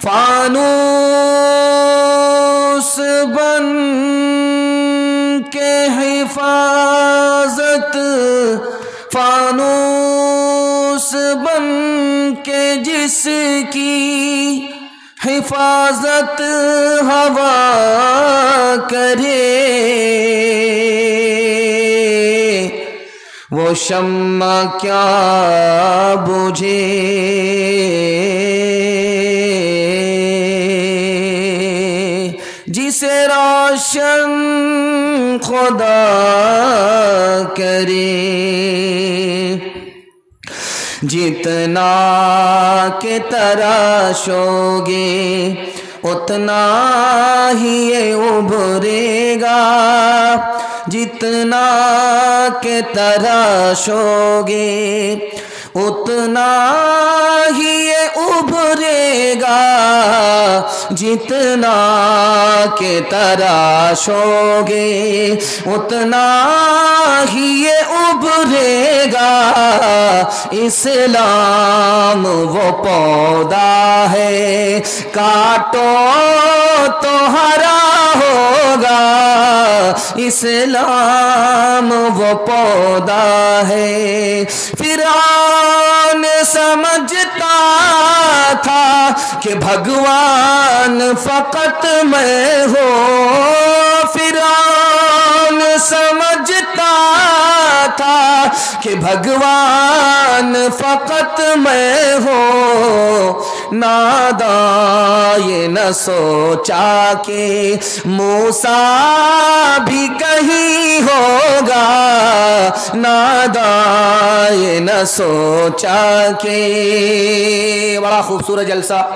فانوس بن کے حفاظت، فانوس بن کے جس کی حفاظت ہوا کرے، وہ شمع کیا بجھے، جسے روشن خدا کرے۔ جتنا کہ تراشو گے اتنا ہی یہ ابھرے گا، جتنا کہ تراشو گے اتنا ہی یہ ابھرے گا، جتنا کہ تراشو گے اتنا ہی یہ ابھرے گا۔ اسلام وہ پودا ہے کاٹو تو ہرا ہوگا، اسلام وہ پودا ہے۔ فرعون سمجھتا تھا کہ بھگوان فقط میں ہوں، فرعون سمجھتا تھا کہ بھگوان فقط میں ہوں، نادان یہ نہ سوچا کہ موسیٰ بھی کہیں ہوگا، نادان یہ نہ سوچا کہ بڑا خوبصورت جلسہ